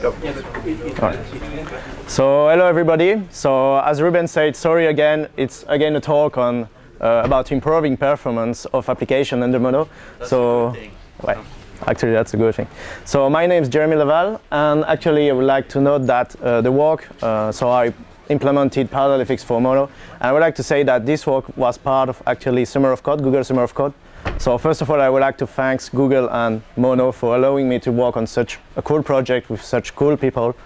Right. So hello everybody. So as Ruben said, sorry again. It's again a talk on about improving performance of application under Mono. So well, actually that's a good thing. So my name is Jeremie Laval, and actually I would like to note that the work. So I implemented ParallelFx for Mono, and I would like to say that this work was part of actually Summer of Code, Google Summer of Code. So first of all, I would like to thank Google and Mono for allowing me to work on such a cool project with such cool people.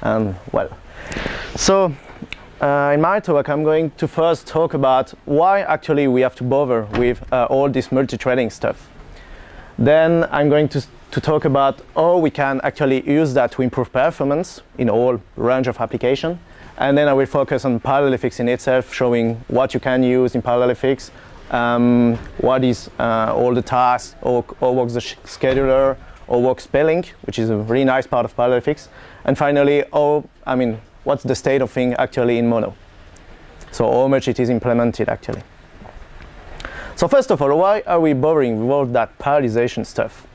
And well, so in my talk, I'm going to first talk about why actually we have to bother with all this multi-threading stuff. Then I'm going to talk about how we can actually use that to improve performance in all range of application. And then I will focus on ParallelFx in itself, showing what you can use in ParallelFx, what is all the tasks, or works the scheduler, or works spelling, which is a really nice part of ParallelFx. And finally, what's the state of thing actually in Mono? So how much it is implemented actually. So first of all, why are we bothering with all that parallelization stuff?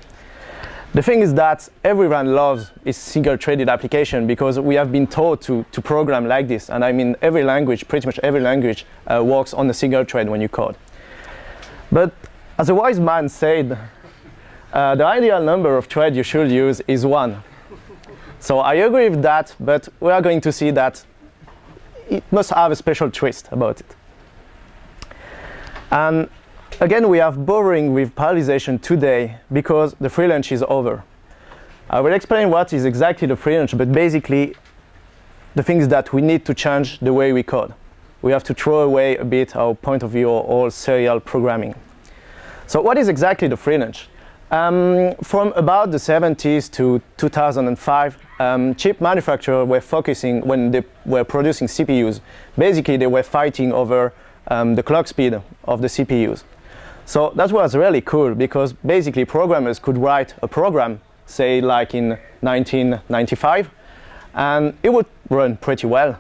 The thing is that everyone loves a single-threaded application because we have been taught to program like this. And I mean, every language, pretty much every language, works on a single thread when you code. But as a wise man said, the ideal number of threads you should use is 1. So I agree with that, but we are going to see that it must have a special twist about it. And again, we have bothering with parallelization today because the free lunch is over. I will explain what is exactly the free lunch, but basically the thing is that we need to change the way we code. We have to throw away a bit our point of view of all serial programming. So what is exactly the free lunch? From about the 70s to 2005, chip manufacturers were focusing, when they were producing CPUs, basically they were fighting over the clock speed of the CPUs. So that was really cool because basically programmers could write a program, say like in 1995, and it would run pretty well.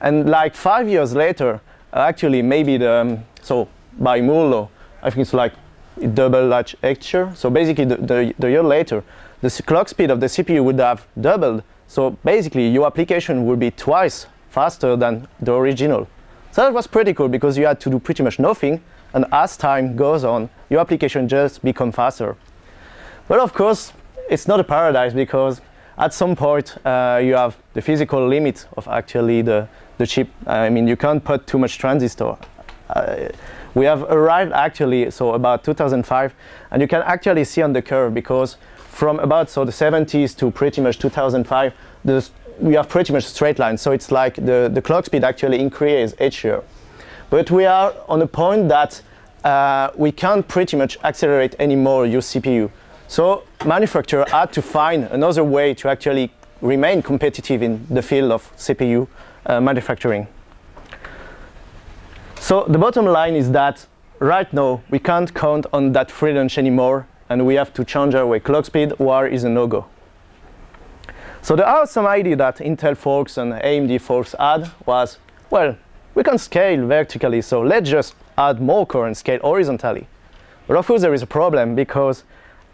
And like 5 years later, actually maybe so by Moore's law, I think it's like double architecture. So basically the year later, the clock speed of the CPU would have doubled. So basically your application would be twice faster than the original. So that was pretty cool because you had to do pretty much nothing. And as time goes on, your application just becomes faster. But of course, it's not a paradise because at some point you have the physical limit of actually the chip. I mean, you can't put too much transistor. We have arrived actually, so about 2005, and you can actually see on the curve because from about the 70s to pretty much 2005, we have pretty much straight line. So it's like the clock speed actually increases each year. But we are on a point that we can't pretty much accelerate anymore your CPU. So manufacturers had to find another way to actually remain competitive in the field of CPU manufacturing. So the bottom line is that right now we can't count on that free lunch anymore, and we have to change our way. Clock speed war is a no-go. So the awesome idea that Intel folks and AMD folks had was, well, we can scale vertically, so let's just add more core and scale horizontally. But of course there is a problem because,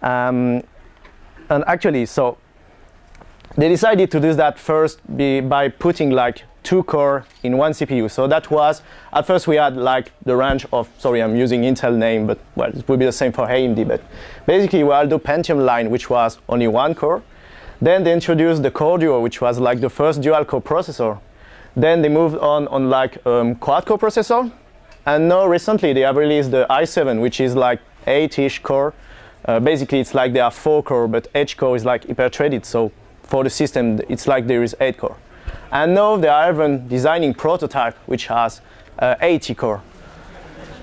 and actually, so they decided to do that first by putting like 2 core in 1 CPU. So that was, at first we had like the range of, sorry I'm using Intel name, but well, it would be the same for AMD, but basically we had the Pentium line, which was only 1 core. Then they introduced the Core Duo, which was like the first dual core processor. Then they moved on like quad-core processor, and now recently they have released the i7, which is like 8-ish core. Basically, it's like they are 4 core, but each core is like hyper-threaded. So for the system, it's like there is 8 core. And now they are even designing prototype, which has 80 core.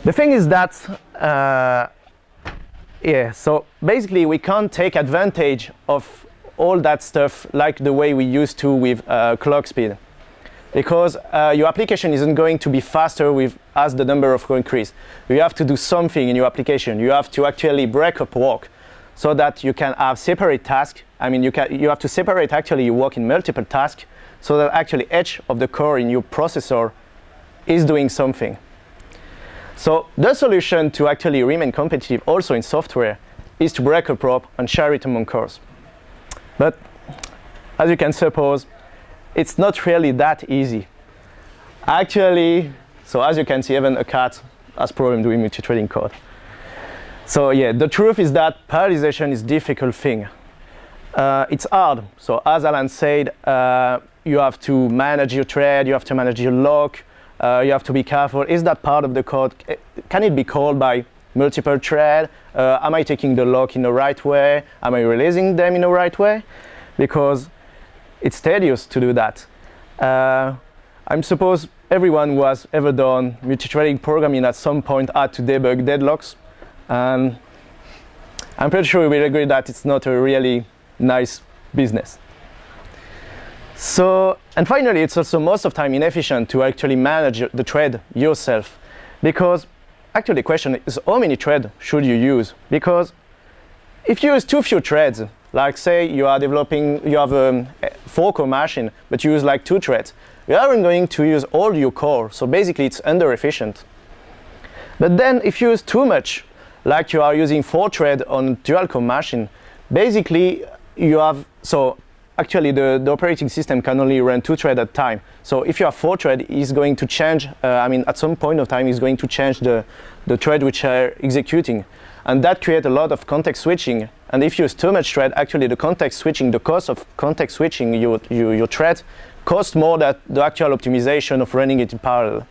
The thing is that, so basically we can't take advantage of all that stuff like the way we used to with clock speed. Because your application isn't going to be faster as the number of core increase. You have to do something in your application. You have to actually break up work so that you can have separate tasks. I mean, you have to separate actually your work in multiple tasks so that actually each of the core in your processor is doing something. So the solution to actually remain competitive also in software is to break up work and share it among cores. But as you can suppose, it's not really that easy. Actually, so as you can see, even a cat has problem doing multi-threading code. So yeah, the truth is that parallelization is a difficult thing. It's hard. So as Alan said, you have to manage your thread, you have to manage your lock, you have to be careful. Is that part of the code? Can it be called by multiple thread? Am I taking the lock in the right way? Am I releasing them in the right way? Because it's tedious to do that. I suppose everyone who has ever done multi-threading programming at some point had to debug deadlocks. And I'm pretty sure we will agree that it's not a really nice business. So, and finally, it's also most of the time inefficient to actually manage the thread yourself. Because actually the question is, how many threads should you use? Because if you use too few threads, like say you are developing, you have a 4-core machine, but you use like 2 threads, you aren't going to use all your core. So basically it's under efficient. But then if you use too much, like you are using 4 threads on dual-core machine, basically you have, so actually the operating system can only run 2 threads at a time. So if you have 4 threads, it's going to change, I mean at some point of time it's going to change the thread which are executing. And that creates a lot of context switching. And if you use too much thread, actually the context switching, the cost of context switching your thread costs more than the actual optimization of running it in parallel.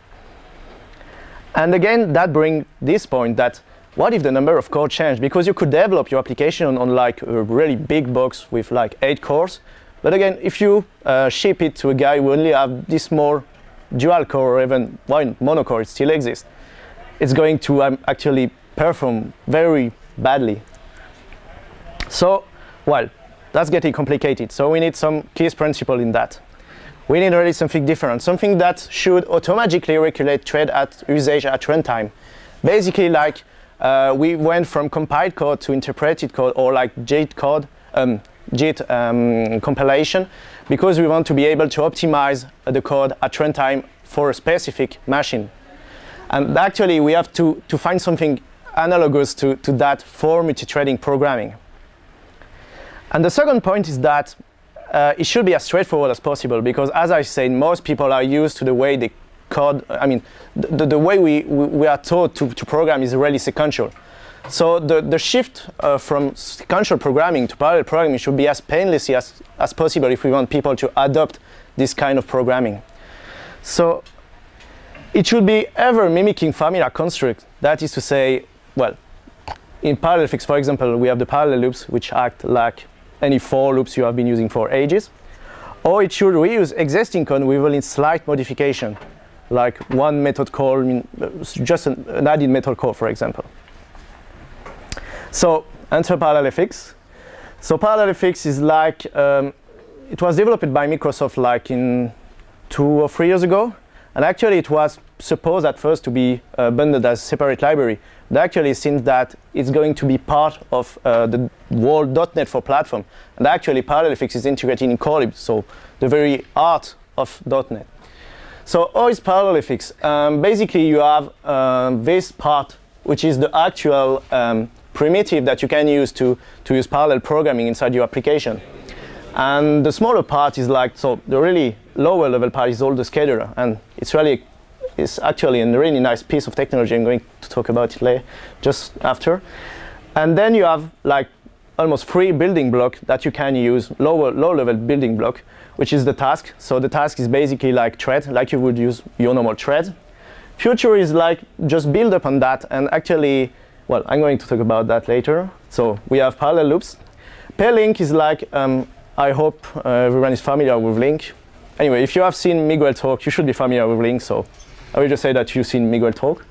And again, that brings this point that what if the number of cores change? Because you could develop your application on like a really big box with like 8 cores. But again, if you ship it to a guy who only have this small dual core or even one monocore, it still exists, it's going to actually perform very badly. So, well, that's getting complicated. So we need some key principle in that. We need really something different, something that should automatically regulate thread usage at runtime. Basically, like we went from compiled code to interpreted code, or like JIT code, JIT compilation, because we want to be able to optimize the code at runtime for a specific machine. And actually, we have to find something analogous to that for multi-threading programming. And the second point is that it should be as straightforward as possible, because as I said, most people are used to the way they code, I mean, the way we are taught to program is really sequential. So the shift from sequential programming to parallel programming should be as painlessly as possible if we want people to adopt this kind of programming. So it should be ever mimicking familiar constructs. That is to say, well, in ParallelFx, for example, we have the parallel loops, which act like any for loops you have been using for ages. Or it should reuse existing code with only slight modification, like one method call, just an added method call, for example. So enter ParallelFx. So ParallelFx is like, it was developed by Microsoft like in 2 or 3 years ago. And actually it was supposed at first to be bundled as a separate library. But actually, since that it's going to be part of the whole .NET for platform, and actually ParallelFx is integrated in Colib, so the very heart of .NET. So how is ParallelFx? Basically, you have this part, which is the actual primitive that you can use to use parallel programming inside your application. And the smaller part is like, so the really lower level part is all the scheduler, and it's actually a really nice piece of technology. I'm going to talk about it later, just after. And then you have like almost 3 building blocks that you can use, low-level building block, which is the task. So the task is basically like thread, like you would use your normal thread. Future is like just build up on that, and actually, well, I'm going to talk about that later. So we have parallel loops. Pair-link is like, I hope everyone is familiar with link. Anyway, if you have seen Miguel talk, you should be familiar with link, so I will just say that you've seen Miguel talk.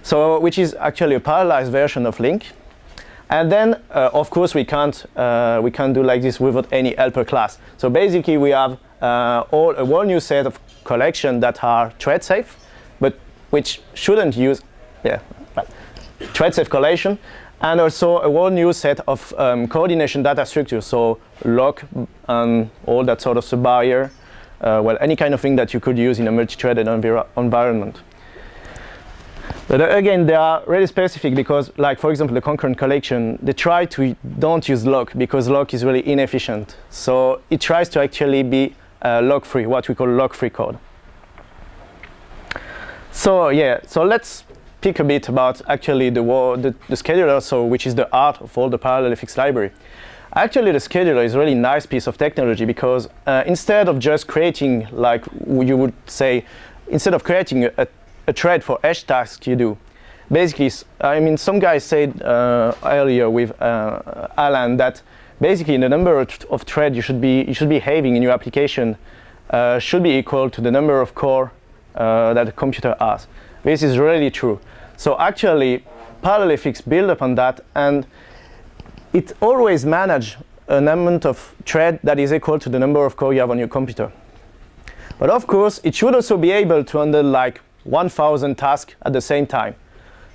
So, which is actually a parallelized version of link. And then, of course, we can't do like this without any helper class. So basically, we have a whole new set of collections that are thread safe, but which shouldn't use, thread safe collection, and also a whole new set of coordination data structures. So lock and all that sort of sub-barrier. Well, any kind of thing that you could use in a multi-threaded environment. But again, they are really specific because, like for example, the concurrent collection, they try to don't use lock because lock is really inefficient. So it tries to actually be lock-free, what we call lock-free code. So yeah, so let's speak a bit about actually the scheduler, so which is the heart of all the ParallelFx library. Actually, the scheduler is a really nice piece of technology because instead of just creating, like you would say, instead of creating a thread for each task you do, basically, I mean, some guys said earlier with Alan that basically the number of threads you should be having in your application should be equal to the number of core that the computer has. This is really true. So actually, ParallelFx build upon that, and it always manages an amount of thread that is equal to the number of core you have on your computer. But of course, it should also be able to handle like 1,000 tasks at the same time.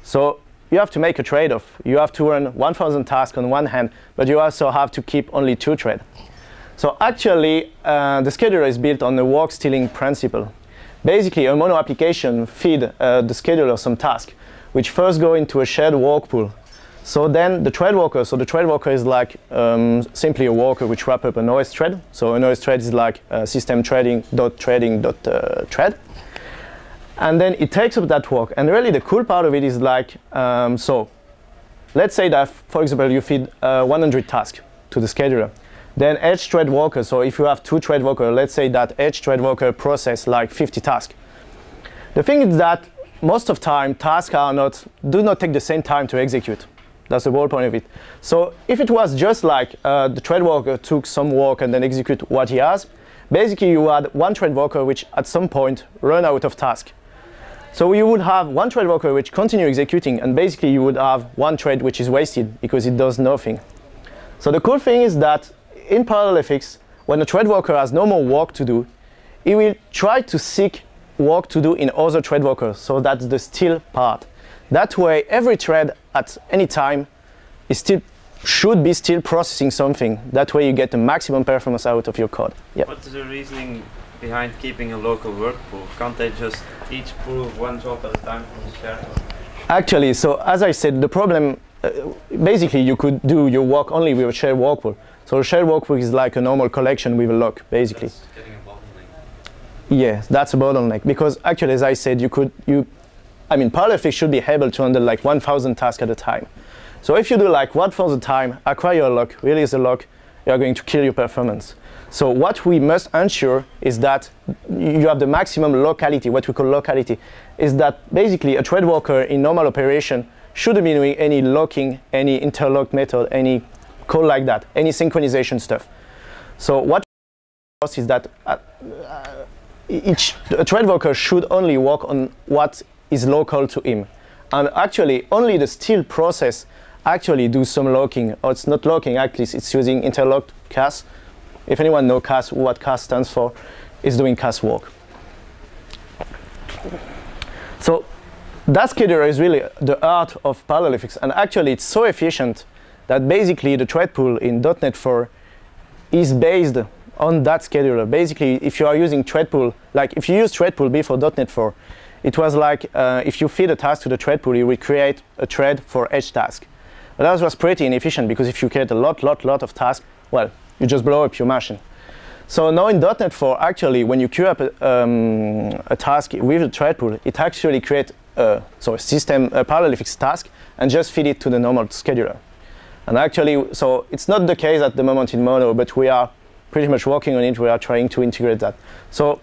So you have to make a trade-off. You have to run 1,000 tasks on one hand, but you also have to keep only 2 threads. So actually, the scheduler is built on the work stealing principle. Basically, a mono application feed the scheduler some tasks, which first go into a shared work pool. So then the thread worker, so the thread worker is like simply a worker which wraps up an OS thread. So an OS thread is like system thread. And then it takes up that work. And really the cool part of it is like, so let's say that, for example, you feed 100 tasks to the scheduler. Then each thread worker, so if you have 2 thread workers, let's say that each thread worker process like 50 tasks. The thing is that most of the time, tasks do not take the same time to execute. That's the whole point of it. So if it was just like the thread worker took some work and then execute what he has, basically you had one thread worker which at some point run out of task. So you would have one thread worker which continue executing, and basically you would have one thread which is wasted because it does nothing. So the cool thing is that in ParallelFx, when a thread worker has no more work to do, it will try to seek work to do in other thread workers. So that's the steal part. That way, every thread at any time should be still processing something. That way you get the maximum performance out of your code. Yep. What's the reasoning behind keeping a local work pool? Can't they just each pull one job at a time from the shared one? Actually, so as I said, the problem, basically you could do your work only with a shared work pool. So a shared work pool is like a normal collection with a lock, basically. That's getting a bottleneck. Yeah, that's a bottleneck. Because actually, as I said, I mean, ParallelFx should be able to handle like 1,000 tasks at a time. So if you do like 1,000 times, acquire a lock, release a lock, you are going to kill your performance. So what we must ensure is that you have the maximum locality. What we call locality is that basically a thread worker in normal operation shouldn't be doing any locking, any interlock method, any call like that, any synchronization stuff. So what is that a thread worker should only work on what is local to him. And actually, only the steal process actually do some locking, or it's not locking, actually it's using interlocked CAS. If anyone knows CAS, what CAS stands for, is doing CAS work. So that scheduler is really the heart of ParallelFx, and actually it's so efficient that basically the thread pool in .NET 4 is based on that scheduler. Basically, if you are using thread pool, like if you use thread pool before .NET 4, it was like if you feed a task to the thread pool, you will create a thread for each task. But that was pretty inefficient because if you create a lot of tasks, well, you just blow up your machine. So now in .NET 4, actually, when you queue up a task with a thread pool, it actually creates a ParallelFx task and just feed it to the normal scheduler. And actually, so it's not the case at the moment in Mono, but we are pretty much working on it. We are trying to integrate that. So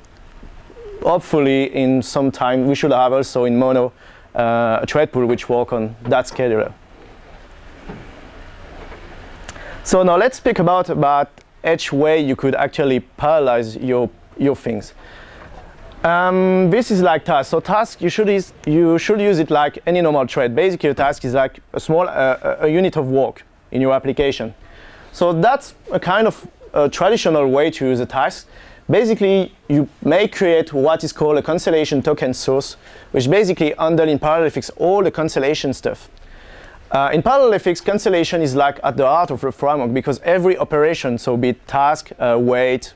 hopefully in some time, we should have also in Mono a thread pool which work on that scheduler. So now let's speak about each way you could actually parallelize your things. This is like task. So task, you should use it like any normal thread. Basically, a task is like a small a unit of work in your application. So that's a kind of traditional way to use a task. Basically, you may create what is called a cancellation token source, which basically handle in ParallelFx all the cancellation stuff. In ParallelFx, cancellation is like at the heart of the framework because every operation, so be it task, wait,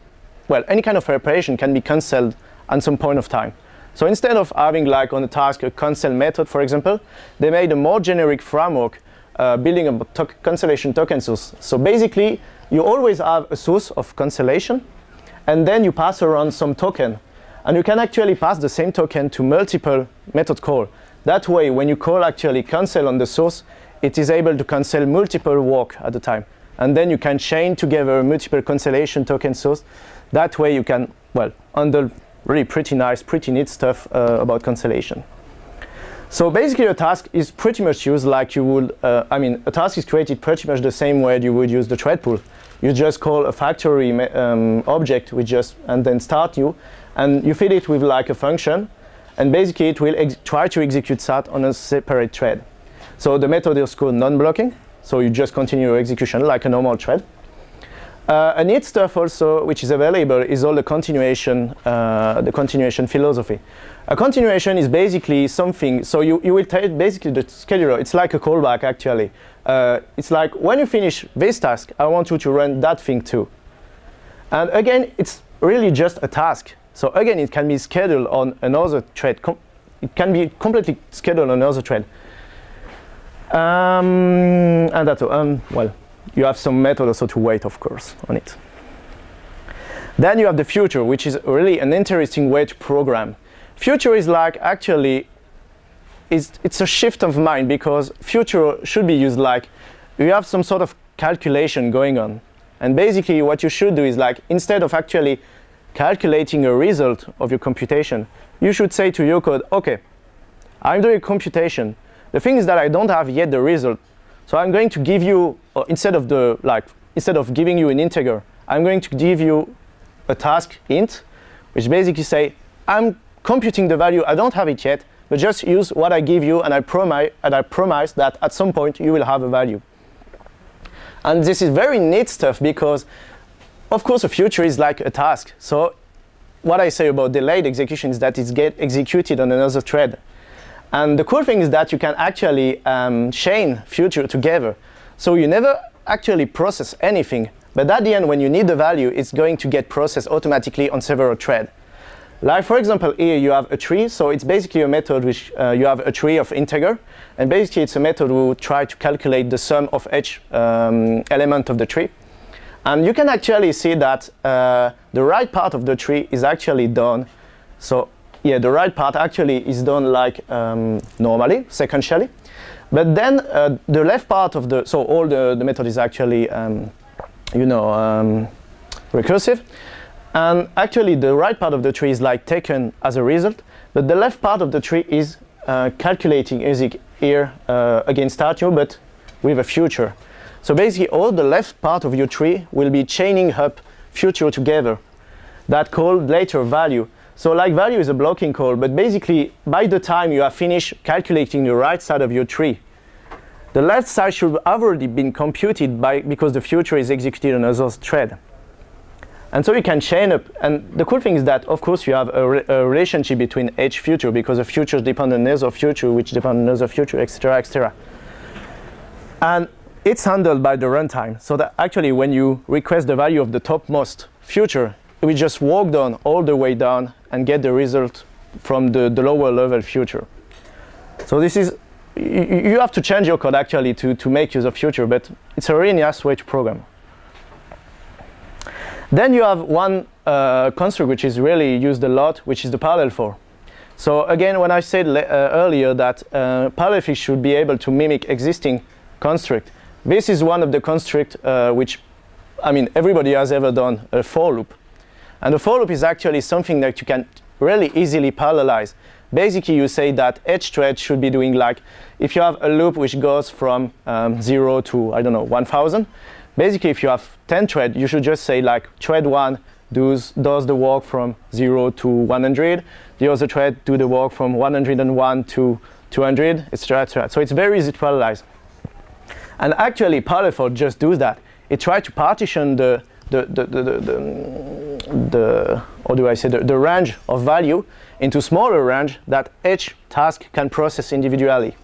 well, any kind of operation can be cancelled at some point of time. So instead of having like on a task a cancel method, for example, they made a more generic framework building a cancellation token source. So basically, you always have a source of cancellation, and then you pass around some token. And you can actually pass the same token to multiple method call. That way, when you call actually cancel on the source, it is able to cancel multiple work at a time. And then you can chain together multiple cancellation token source. That way you can, well, handle really pretty nice, pretty neat stuff about cancellation. So basically a task is pretty much used like you would, a task is created pretty much the same way you would use the thread pool. You just call a factory object, and then start new, and you feed it with like a function, and basically it will try to execute that on a separate thread. So the method is called non-blocking, so you just continue your execution like a normal thread. A neat stuff also, which is available, is all the continuation philosophy. A continuation is basically something, so you will take basically the scheduler, it's like a callback actually. It's like when you finish this task, I want you to run that thing too. And again, it's really just a task. So again, it can be scheduled on another thread. It can be completely scheduled on another thread. And that's all. Well, you have some method also to wait, of course, on it. Then you have the future, which is really an interesting way to program. Future is like actually, it's a shift of mind, because future should be used like you have some sort of calculation going on. And basically what you should do is like, instead of actually calculating a result of your computation, you should say to your code, okay, I'm doing a computation. The thing is that I don't have yet the result. So I'm going to give you, instead of giving you an integer, I'm going to give you a task int, which basically say, I'm computing the value, I don't have it yet, but just use what I give you, and I promise that at some point you will have a value. And this is very neat stuff, because of course a future is like a task. So what I say about delayed execution is that it gets executed on another thread. And the cool thing is that you can actually chain future together. So you never actually process anything, but at the end, when you need the value, it's going to get processed automatically on several threads. Like for example, here you have a tree, so it's basically a method which you have a tree of integer, and basically it's a method who will try to calculate the sum of each element of the tree. And you can actually see that the right part of the tree is actually done. So yeah, the right part actually is done like normally, sequentially. But then the left part of the, so all the method is actually, recursive. And actually the right part of the tree is like taken as a result, but the left part of the tree is calculating here again start new, but with a future. So basically all the left part of your tree will be chaining up future together. That called later value. So like value is a blocking call, but basically by the time you have finished calculating the right side of your tree, the left side should have already been computed because the future is executed on another thread. And so you can chain up, and the cool thing is that of course you have a relationship between each future, because the futures depend on another future, which depend on another future, etc., etc. And it's handled by the runtime, so that actually when you request the value of the topmost future, we just walk down all the way down and get the result from the lower level future. So this is, you have to change your code actually to make use of future, but it's a really nice way to program. Then you have one construct which is really used a lot, which is the ParallelFor. So again, when I said earlier that ParallelFx should be able to mimic existing construct, this is one of the constructs which, everybody has ever done a for loop. And the for loop is actually something that you can really easily parallelize. Basically, you say that each thread should be doing like, if you have a loop which goes from 0 to, 1000, basically if you have 10 threads, you should just say like thread 1 does the work from 0 to 100, the other thread do the work from 101 to 200, etc., etc. So it's very easy to parallelize. And actually, ParallelFor just does that. It tries to partition the range of value into smaller range that each task can process individually.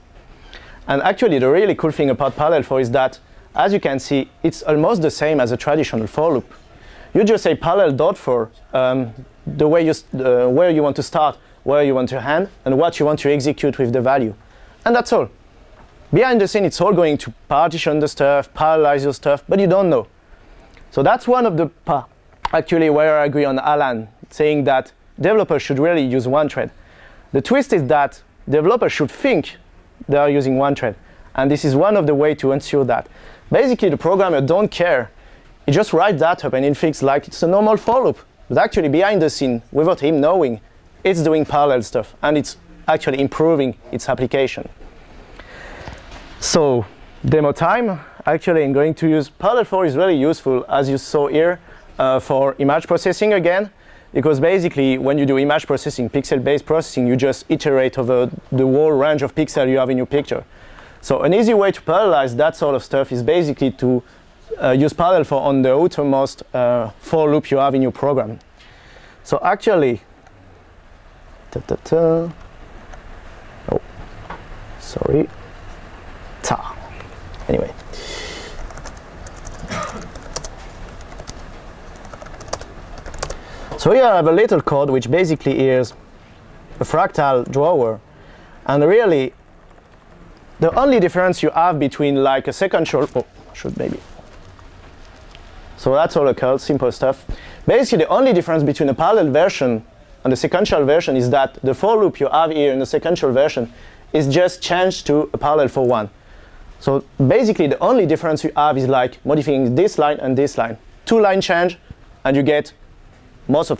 And actually, the really cool thing about ParallelFor is that, as you can see, it's almost the same as a traditional for loop. You just say parallel.for, where you want to start where you want to hand and what you want to execute with the value. And that's all. Behind the scene, it's all going to partition the stuff, parallelize your stuff, but you don't know. So that's one of the actually where I agree on Alan, saying that developers should really use one thread. The twist is that developers should think they are using one thread. And this is one of the ways to ensure that. Basically, the programmer don't care. He just writes that up and it thinks like it's a normal for loop. But actually, behind the scene, without him knowing, it's doing parallel stuff. And it's actually improving its application. So, demo time. Actually, I'm going to use ParallelFor is really useful, as you saw here, for image processing again. Because basically, when you do image processing, pixel-based processing, you just iterate over the whole range of pixels you have in your picture. So an easy way to parallelize that sort of stuff is basically to use ParallelFor on the outermost for loop you have in your program. So actually, oh, sorry, anyway. So here I have a little code which basically is a fractal drawer, and really the only difference you have between like a sequential, so that's all occurred, simple stuff. Basically the only difference between a parallel version and the sequential version is that the for loop you have here in the sequential version is just changed to a ParallelFor one. So basically the only difference you have is like modifying this line and this line. 2 line change and you get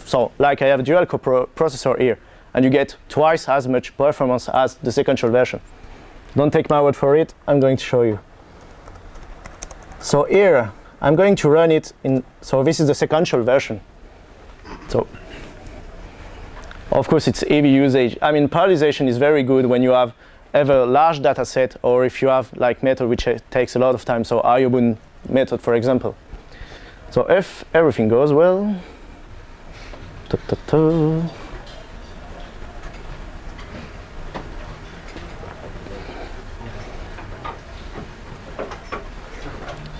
so like I have a dual core processor here and you get twice as much performance as the sequential version. Don't take my word for it, I'm going to show you. So here, I'm going to run it in, so this is the sequential version. So, of course it's heavy usage. I mean, parallelization is very good when you have either a large data set or if you have like method which takes a lot of time, so IOBOON method, for example. So if everything goes well,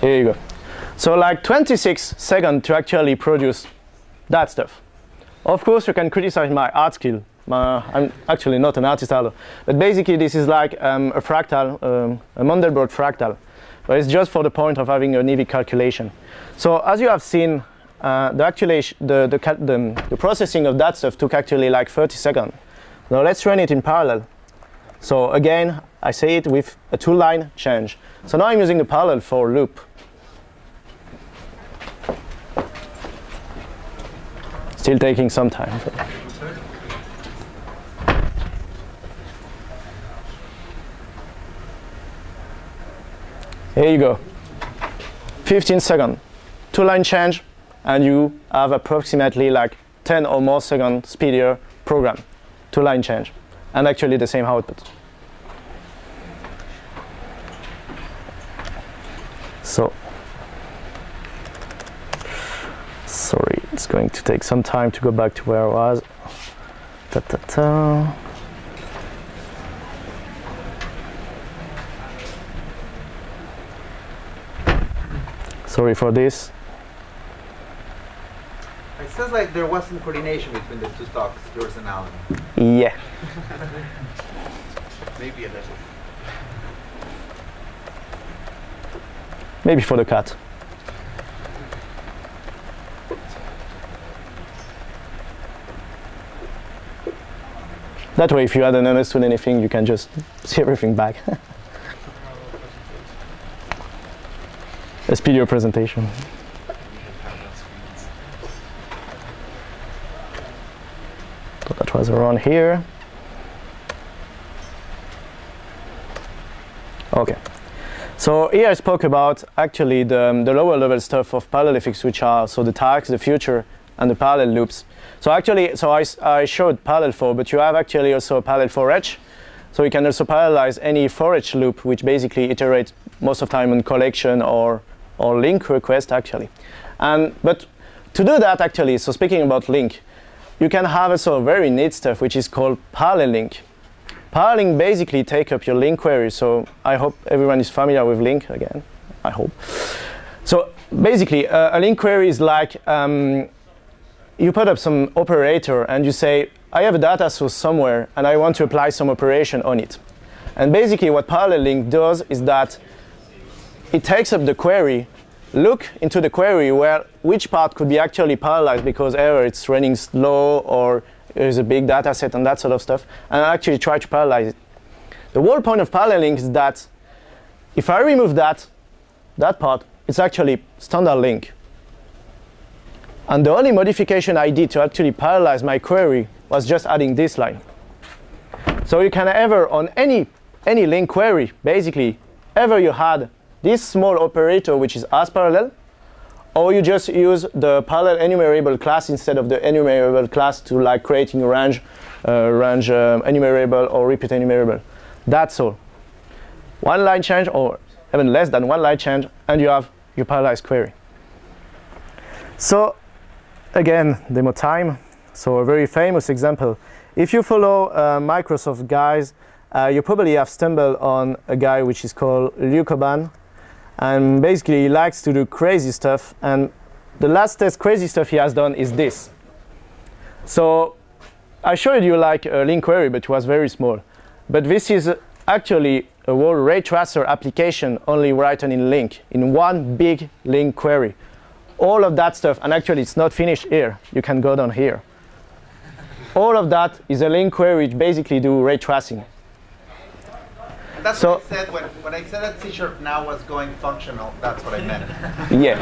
here you go. So like 26 seconds to actually produce that stuff. Of course, you can criticize my art skill. I'm actually not an artist either. But basically, this is like a fractal, a Mandelbrot fractal. But it's just for the point of having an EV calculation. So as you have seen, the processing of that stuff took actually like 30 seconds. Now let's run it in parallel. So again, I say it with a 2-line change. So now I'm using the ParallelFor loop. Still taking some time. Here you go. 15 seconds. 2-line change, and you have approximately like 10 or more second speedier program. 2-line change. And actually the same output. So, sorry, it's going to take some time to go back to where I was. Sorry for this. It sounds like there was some coordination between the two talks, yours and Alan. Yeah. Maybe a little. Maybe for the cat. That way, if you hadn't understood anything, you can just see everything back. A speedier presentation. So that was around here. Okay. So here I spoke about actually the lower level stuff of ParallelFx, which are so the tags, the future, and the parallel loops. So actually, I showed ParallelFor, but you have actually also a ParallelForH. So you can also parallelize any forH loop, which basically iterates most of the time on collection or link request actually. But to do that actually, so speaking about link, you can have also very neat stuff which is called parallel link. Parallel basically take up your link query. So I hope everyone is familiar with link again. I hope. So basically, a link query is like you put up some operator and you say, I have a data source somewhere and I want to apply some operation on it. And basically what ParallelLink does is that it takes up the query, look into the query where which part could be actually parallelized because either it's running slow or there's a big data set and that sort of stuff, and actually try to parallelize it. The whole point of ParallelLink is that if I remove that part, it's actually standard link. And the only modification I did to actually parallelize my query was just adding this line. So you can ever, on any link query, basically, ever you had this small operator which is as parallel, or you just use the parallel enumerable class instead of the enumerable class to like creating a range enumerable or repeat enumerable. That's all. One line change or even less than one line change, and you have your parallelized query. So again, demo time. So a very famous example. If you follow Microsoft guys, you probably have stumbled on a guy which is called Luca Ban. And basically he likes to do crazy stuff. And the last test crazy stuff he has done is this. So I showed you like a link query, but it was very small. But this is actually a whole ray tracer application only written in link, in one big link query. All of that stuff, and actually it's not finished here. You can go down here. All of that is a link query which basically do ray tracing. That's so, what I said when I said that C# now was going functional. That's what I meant. Yeah.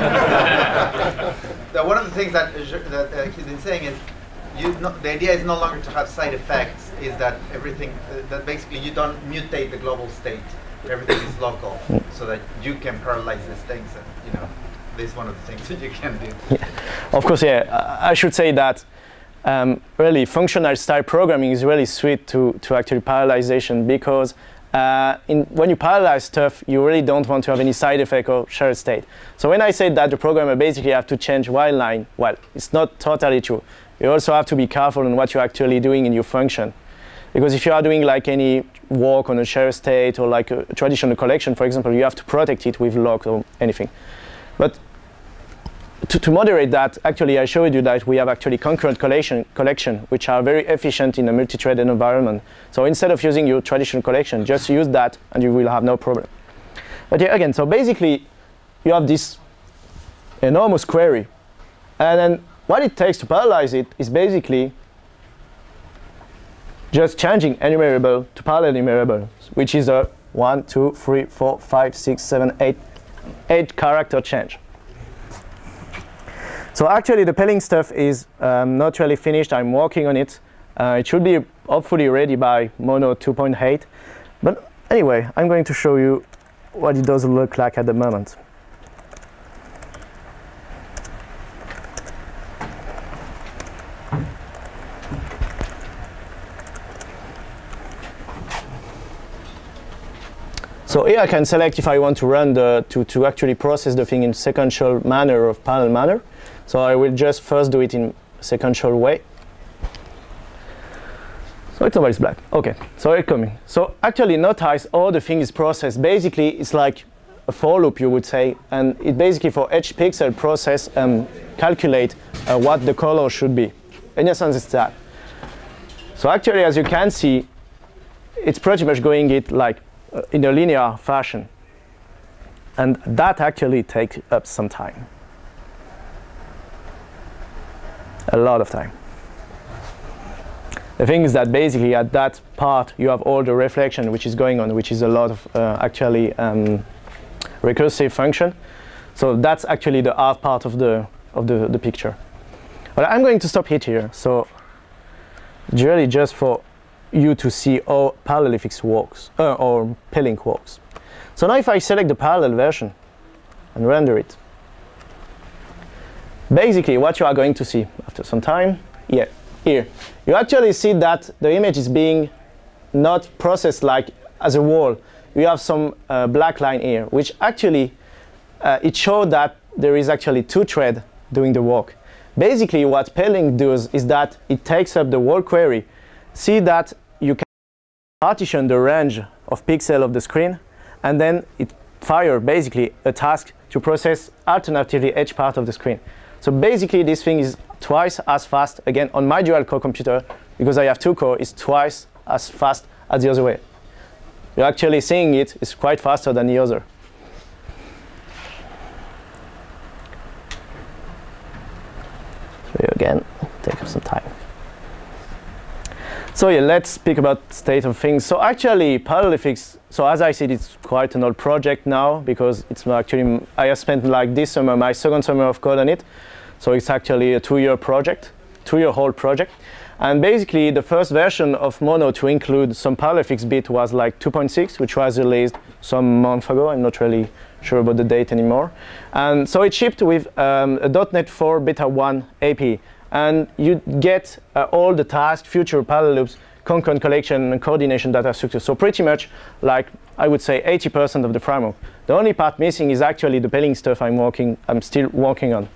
One of the things that he's been saying is, the idea is no longer to have side effects. Is that everything that basically you don't mutate the global state. Everything is local, so that you can parallelize these things. And this is one of the things that you can do. Yeah. Of course, yeah. I should say that really functional style programming is really sweet to actually parallelization because. When you parallelize stuff, you really don't want to have any side effect or shared state. So when I say that the programmer basically have to change while line, well, it's not totally true. You also have to be careful on what you're actually doing in your function. Because if you are doing like any work on a shared state or like a traditional collection, for example, you have to protect it with lock or anything. But to moderate that, actually I showed you that we have actually concurrent collection, which are very efficient in a multi-threaded environment. So instead of using your traditional collection, just use that and you will have no problem. But yeah, again, so basically you have this enormous query. And then what it takes to parallelize it is basically just changing enumerable to parallel enumerable, which is a 1, 2, 3, 4, 5, 6, 7, 8 character change. So actually the pelling stuff is not really finished. I'm working on it. It should be hopefully ready by Mono 2.8. But anyway, I'm going to show you what it does look like at the moment. So here I can select if I want to run to actually process the thing in sequential manner or parallel manner. So I will just first do it in sequential way. So it's always black. Okay, so it's coming. So actually notice all the thing is processed. Basically, it's like a for loop, you would say, and it basically for each pixel process calculate what the color should be. In essence, it's that. So actually, as you can see, it's pretty much going it like in a linear fashion, and that actually takes up some time. A lot of time. The thing is that basically at that part you have all the reflection which is going on, which is a lot of actually recursive function. So that's actually the art part of the picture. But I'm going to stop it here. So really just for you to see how ParallelFx works or PLink works. So now if I select the parallel version and render it, basically what you are going to see after some time, here, you actually see that the image is being not processed like as a wall. You have some black line here, which actually it shows that there is actually two threads doing the work. Basically what PLink does is that it takes up the whole query. See that you can partition the range of pixels of the screen, and then it fires basically a task to process alternatively each part of the screen. So basically this thing is twice as fast. Again, on my dual core computer, because I have 2 cores, it's twice as fast as the other way. You're actually seeing it's quite faster than the other. So again, take up some time. So yeah, let's speak about state of things. So actually, ParallelFx, so as I said, it's quite an old project now, because it's actually, I have spent like this summer, my second summer of code on it. So it's actually a 2-year project, 2-year-old project. And basically, the first version of Mono to include some ParallelFx bit was like 2.6, which was released some month ago. I'm not really sure about the date anymore. And so it shipped with a .NET 4 Beta 1 API. And you get all the tasks, future parallel loops, concurrent collection, and coordination data structure. So pretty much, like, I would say 80% of the framework. The only part missing is actually the pailing stuff I'm still working on.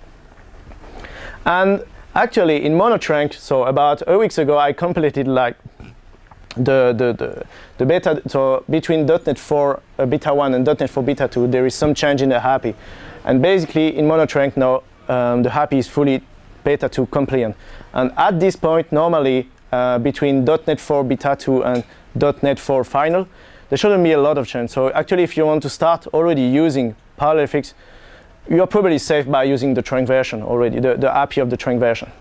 And actually, in Monotrunk, so about a week ago, I completed like the beta. So between .NET 4 Beta 1 and .NET 4 Beta 2, there is some change in the API. And basically, in Monotrunk now, the API is fully Beta 2 compliant. And at this point, normally, between .NET 4 Beta 2 and .NET 4 Final, there shouldn't be a lot of change. So actually, if you want to start already using ParallelFx, you're probably safe by using the trunk version already, the API of the trunk version.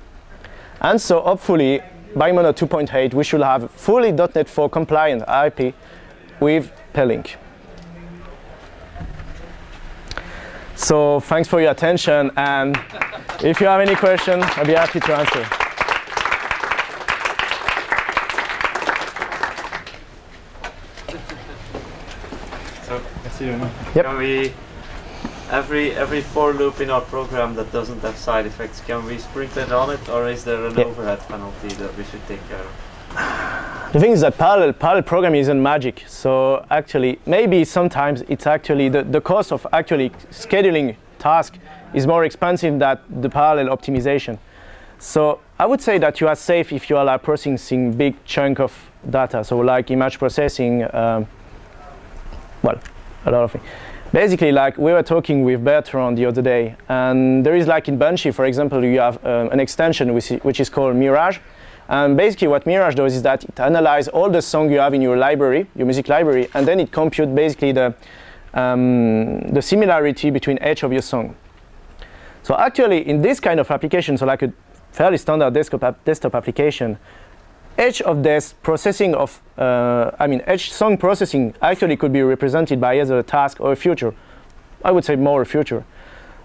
And so hopefully, by Mono 2.8, we should have fully .NET 4 compliant API with pailing. So thanks for your attention, and if you have any questions, I'll be happy to answer. So, yep. Can we, every for loop in our program that doesn't have side effects, can we sprinkle it on it, or is there an overhead penalty that we should take care of? The thing is that parallel programming isn't magic. So actually, maybe sometimes it's actually the cost of actually scheduling tasks is more expensive than the parallel optimization. So I would say that you are safe if you are like processing big chunk of data. So like image processing, well, a lot of things. Basically, like we were talking with Bertrand the other day, and there is like in Bunchy, for example, you have an extension which is called Mirage. And basically what Mirage does is that it analyzes all the songs you have in your library, your music library, and then it computes basically the similarity between each of your songs. So actually in this kind of application, so like a fairly standard desktop application, each of this processing of, each song processing actually could be represented by either a task or a future. I would say more a future.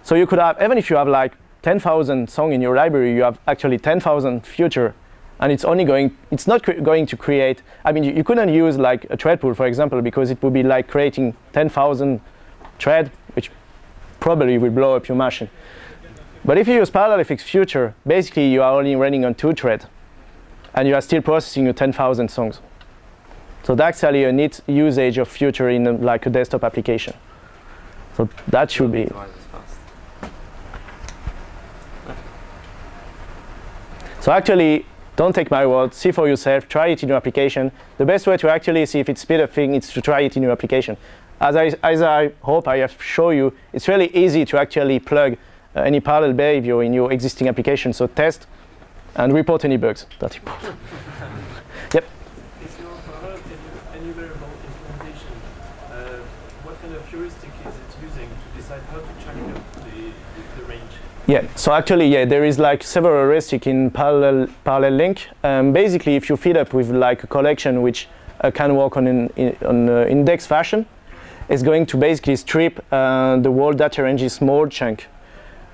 So you could have, even if you have like 10,000 songs in your library, you have actually 10,000 future. And it's only going, it's not going to create, you couldn't use like a thread pool, for example, because it would be like creating 10,000 thread, which probably will blow up your machine. But if you use ParallelFx Future, basically you are only running on 2 threads, and you are still processing your 10,000 songs. So that's actually a neat usage of Future in like a desktop application. So that should be. So actually, don't take my word, see for yourself, try it in your application. The best way to actually see if it's speed up thing is to try it in your application. As I hope I have shown you, it's really easy to actually plug any parallel behavior in your existing application. So test and report any bugs. That's important. Yep. Is your any variable implementation, what kind of heuristic is it using to decide how to chunk up the range? Yeah, so actually, yeah, there is like several heuristics in parallel link. Basically, if you feed up with like a collection which can work on index fashion, it's going to basically strip the whole data range small chunk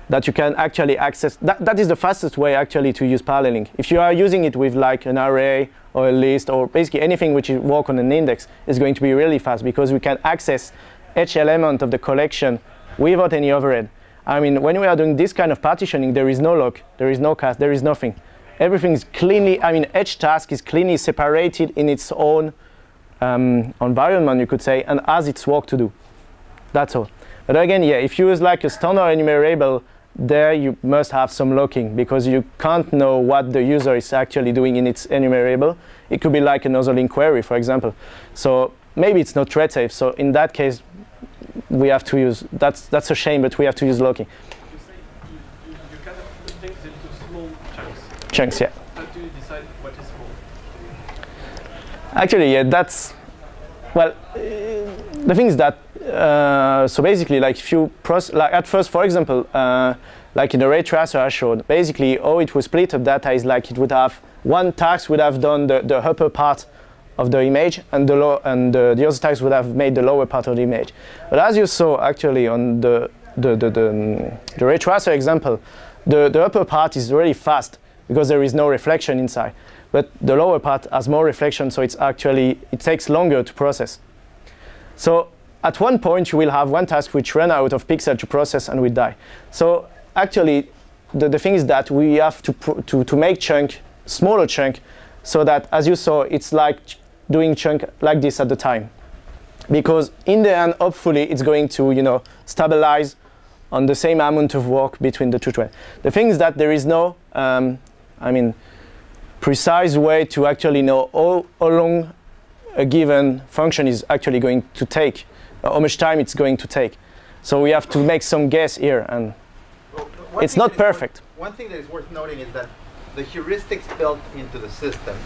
that you can actually access. That is the fastest way actually to use paralleling. If you are using it with like an array or a list or basically anything which is work on an index, it's going to be really fast because we can access each element of the collection without any overhead. When we are doing this kind of partitioning, there is no lock, there is no cast, there is nothing. Everything is cleanly, each task is cleanly separated in its own environment, you could say, and has its work to do. That's all. But again, yeah, if you use like a standard enumerable, there you must have some locking because you can't know what the user is actually doing in its enumerable. It could be like another link query, for example. So maybe it's not thread safe. So in that case, we have to use, that's a shame, but we have to use locking. You say you kind of think into small chunks, yeah. How do you decide what is small? Actually, yeah, that's, well, the thing is that, so basically, like if you, like at first, for example, like in the ray tracer I showed, basically how it was split up data is like it would have one task would have done the upper part of the image, and the other task would have made the lower part of the image. But as you saw actually on the ray tracer example, the upper part is really fast because there is no reflection inside. But the lower part has more reflection, so it's actually, it takes longer to process. So at one point you will have one task which ran out of pixel to process and will die. So actually the thing is that we have to make smaller chunk, so that, as you saw, it's like doing chunk like this at the time. Because in the end, hopefully, it's going to, you know, stabilize on the same amount of work between the two threads. The thing is that there is no, I mean, precise way to actually know how long a given function is actually going to take, how much time it's going to take. So we have to make some guess here, and it's not perfect. One thing that is worth noting is that the heuristics built into the system,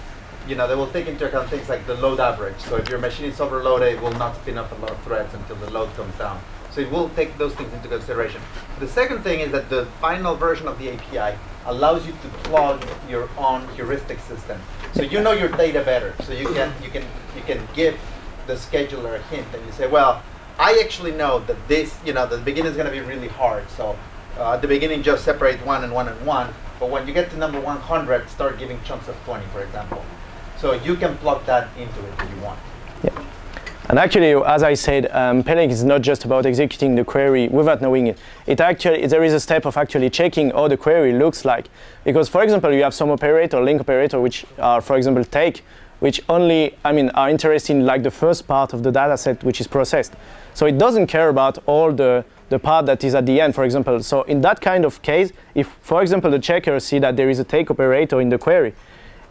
you know, they will take into account things like the load average. So if your machine is overloaded, it will not spin up a lot of threads until the load comes down. So it will take those things into consideration. The second thing is that the final version of the API allows you to plug your own heuristic system. So you know your data better. So you can give the scheduler a hint, and you say, well, I actually know that this, you know, the beginning is going to be really hard. So at the beginning, just separate 1 and 1 and 1. But when you get to number 100, start giving chunks of 20, for example. So you can plug that into it if you want. Yeah. And actually, as I said, paralleling is not just about executing the query without knowing it. It actually, there is a step of actually checking how the query looks like. Because, for example, you have some operator, link operator, which are, for example, take, which only, I mean, are interested in like the first part of the data set which is processed. So it doesn't care about all the part that is at the end, for example. So in that kind of case, if, for example, the checker see that there is a take operator in the query,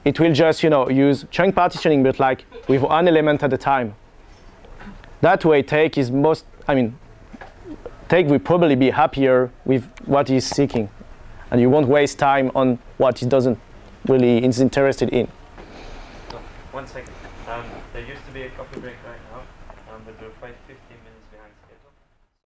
it will just, you know, use chunk partitioning, but like with one element at a time. That way, take is most, I mean, take will probably be happier with what he's seeking, and you won't waste time on what he doesn't really is interested in. No, 1 second. There used to be a coffee break right now, but we're 15 minutes.